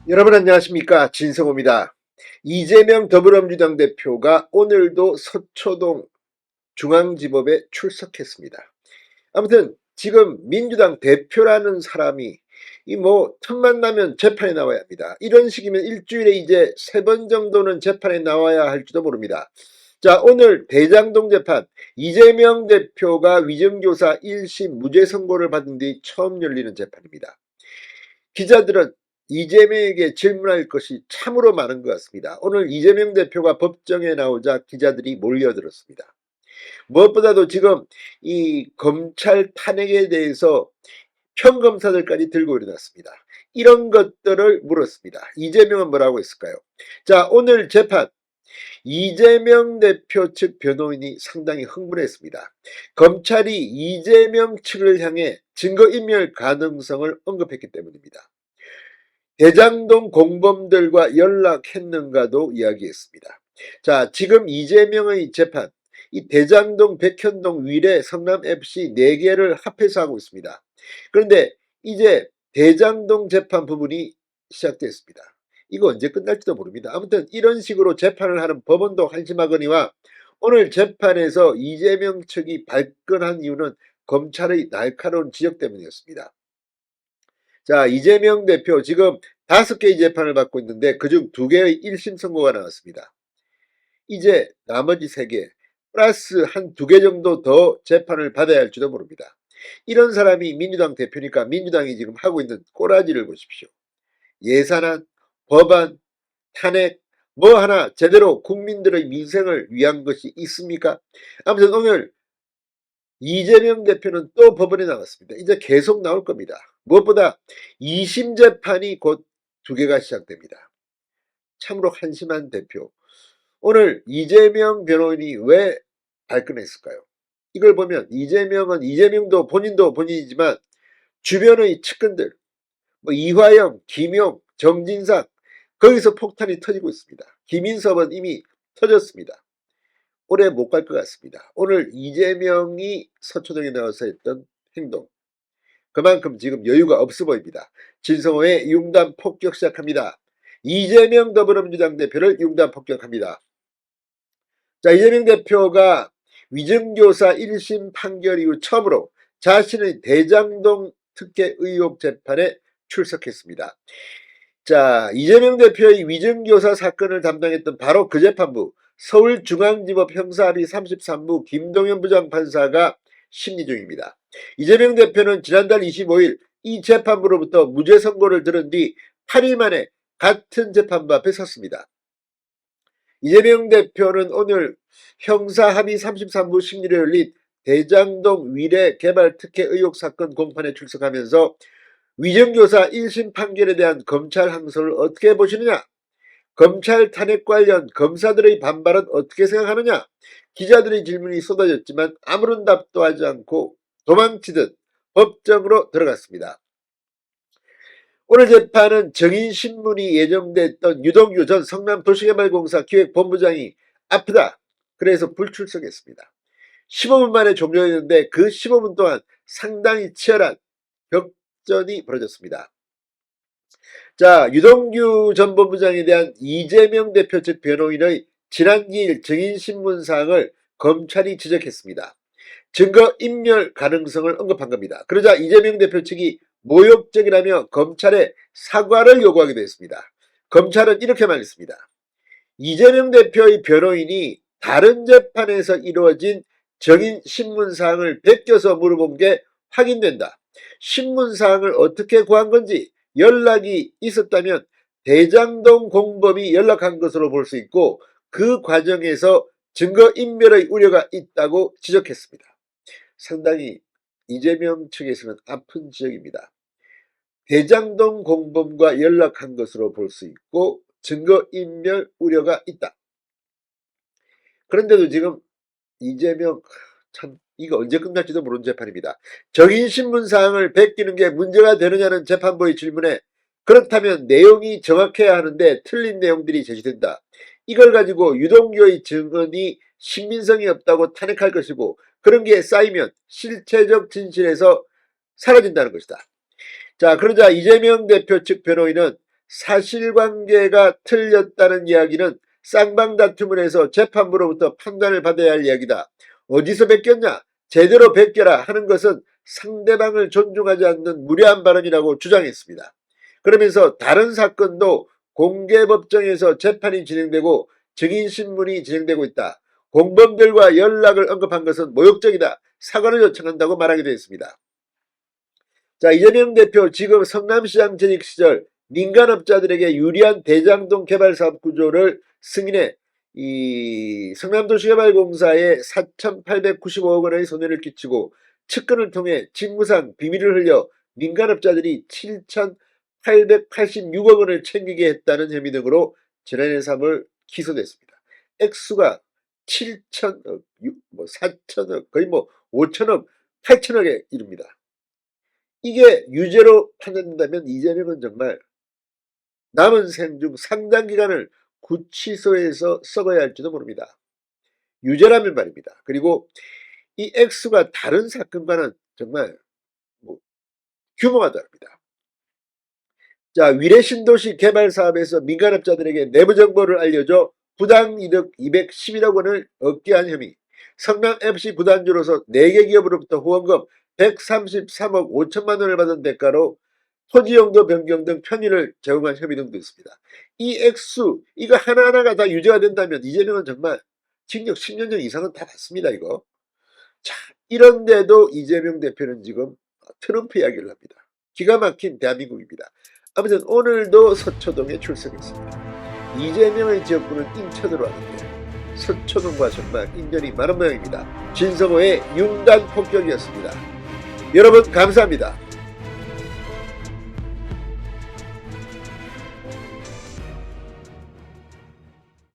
여러분 안녕하십니까, 진성호입니다. 이재명 더불어민주당 대표가 오늘도 서초동 중앙지법에 출석했습니다. 아무튼 지금 민주당 대표라는 사람이 틈만 나면 재판에 나와야 합니다. 이런 식이면 일주일에 이제 3번 정도는 재판에 나와야 할지도 모릅니다. 자, 오늘 대장동 재판, 이재명 대표가 위정교사 1심 무죄 선고를 받은 뒤 처음 열리는 재판입니다. 기자들은 이재명에게 질문할 것이 참으로 많은 것 같습니다. 오늘 이재명 대표가 법정에 나오자 기자들이 몰려들었습니다. 무엇보다도 지금 이 검찰 탄핵에 대해서 평검사들까지 들고 일어났습니다. 이런 것들을 물었습니다. 이재명은 뭐라고 했을까요? 자, 오늘 재판 이재명 대표 측 변호인이 상당히 흥분했습니다. 검찰이 이재명 측을 향해 증거인멸 가능성을 언급했기 때문입니다. 대장동 공범들과 연락했는가도 이야기했습니다. 자, 지금 이재명의 재판, 이 대장동, 백현동, 위례, 성남FC 4개를 합해서 하고 있습니다. 그런데 이제 대장동 재판 부분이 시작됐습니다. 이거 언제 끝날지도 모릅니다. 아무튼 이런 식으로 재판을 하는 법원도 한심하거니와 오늘 재판에서 이재명 측이 발끈한 이유는 검찰의 날카로운 지적 때문이었습니다. 자, 이재명 대표 지금 5개의 재판을 받고 있는데 그중 2개의 1심 선고가 나왔습니다. 이제 나머지 3개 플러스 한 2개 정도 더 재판을 받아야 할지도 모릅니다. 이런 사람이 민주당 대표니까 민주당이 지금 하고 있는 꼬라지를 보십시오. 예산안, 법안, 탄핵 뭐 하나 제대로 국민들의 민생을 위한 것이 있습니까? 아무튼 오늘 이재명 대표는 또 법원에 나왔습니다. 이제 계속 나올 겁니다. 무엇보다 2심 재판이 곧 2개가 시작됩니다. 참으로 한심한 대표. 오늘 이재명 변호인이 왜 발끈했을까요? 이걸 보면 이재명도 본인도 본인이지만 주변의 측근들, 이화영, 김용, 정진상 거기서 폭탄이 터지고 있습니다. 김인섭은 이미 터졌습니다. 오래 못 갈 것 같습니다. 오늘 이재명이 서초동에 나와서 했던 행동, 그만큼 지금 여유가 없어 보입니다. 진성호의 융단 폭격 시작합니다. 이재명 더불어민주당 대표를 융단 폭격합니다. 자, 이재명 대표가 위증교사 1심 판결 이후 처음으로 자신의 대장동 특혜 의혹 재판에 출석했습니다. 자, 이재명 대표의 위증교사 사건을 담당했던 바로 그 재판부 서울중앙지법 형사합의 33부 김동현 부장판사가 심리 중입니다. 이재명 대표는 지난달 25일 이 재판부로부터 무죄 선고를 들은 뒤 8일 만에 같은 재판부 앞에 섰습니다. 이재명 대표는 오늘 형사합의 33부 심리를 열린 대장동 위례 개발 특혜 의혹 사건 공판에 출석하면서 위정교사 1심 판결에 대한 검찰 항소를 어떻게 보시느냐? 검찰 탄핵 관련 검사들의 반발은 어떻게 생각하느냐? 기자들의 질문이 쏟아졌지만 아무런 답도 하지 않고 도망치듯 법정으로 들어갔습니다. 오늘 재판은 정인신문이 예정됐던 유동규 전 성남도시개발공사 기획본부장이 아프다. 그래서 불출석했습니다. 15분 만에 종료했는데 그 15분 동안 상당히 치열한 격전이 벌어졌습니다. 자, 유동규 전 본부장에 대한 이재명 대표 측 변호인의 지난 2일 정인신문 사항을 검찰이 지적했습니다. 증거인멸 가능성을 언급한 겁니다. 그러자 이재명 대표 측이 모욕적이라며 검찰에 사과를 요구하기도 했습니다. 검찰은 이렇게 말했습니다. 이재명 대표의 변호인이 다른 재판에서 이루어진 정인신문사항을 베껴서 물어본 게 확인된다. 신문사항을 어떻게 구한 건지 연락이 있었다면 대장동 공범이 연락한 것으로 볼 수 있고 그 과정에서 증거인멸의 우려가 있다고 지적했습니다. 상당히 이재명 측에서는 아픈 지적입니다. 대장동 공범과 연락한 것으로 볼 수 있고 증거인멸 우려가 있다. 그런데도 지금 이재명 참 이거 언제 끝날지도 모르는 재판입니다. 정인신문 사항을 베끼는 게 문제가 되느냐는 재판부의 질문에 그렇다면 내용이 정확해야 하는데 틀린 내용들이 제시된다. 이걸 가지고 유동규의 증언이 신빙성이 없다고 탄핵할 것이고 그런 게 쌓이면 실체적 진실에서 사라진다는 것이다. 자, 그러자 이재명 대표 측 변호인은 사실관계가 틀렸다는 이야기는 쌍방다툼을 해서 재판부로부터 판단을 받아야 할 이야기다. 어디서 베꼈냐? 제대로 베껴라 하는 것은 상대방을 존중하지 않는 무례한 발언이라고 주장했습니다. 그러면서 다른 사건도 공개법정에서 재판이 진행되고 증인신문이 진행되고 있다. 공범들과 연락을 언급한 것은 모욕적이다. 사과를 요청한다고 말하기도 했습니다. 자, 이재명 대표 지금 성남시장 재직 시절 민간업자들에게 유리한 대장동 개발사업 구조를 승인해 이 성남도시개발공사에 4,895억 원의 손해를 끼치고 측근을 통해 직무상 비밀을 흘려 민간업자들이 7,886억 원을 챙기게 했다는 혐의 등으로 지난해 3월 기소됐습니다. 액수가 7천억, 4천억, 거의 5천억, 8천억에 이릅니다. 이게 유죄로 판단된다면 이재명은 정말 남은 생 중 상당 기간을 구치소에서 썩어야 할지도 모릅니다. 유죄라면 말입니다. 그리고 이 액수가 다른 사건과는 정말 규모가 다릅니다. 자, 위례신도시 개발사업에서 민간업자들에게 내부 정보를 알려줘 부당이득 211억 원을 얻게 한 혐의, 성남FC 구단주로서 4개 기업으로부터 후원금 133억 5천만 원을 받은 대가로 토지용도 변경 등 편의를 제공한 혐의 등도 있습니다. 이 액수 이거 하나하나가 다 유죄가 된다면 이재명은 정말 징역 10년 이상은 다 받습니다. 이거. 자, 이런데도 이재명 대표는 지금 트럼프 이야기를 합니다. 기가 막힌 대한민국입니다. 아무튼 오늘도 서초동에 출석했습니다. 이재명의 지역구는 인천으로 하는데 서초동과 정말 인연이 많은 모양입니다. 진성호의 융단 폭격이었습니다. 여러분 감사합니다.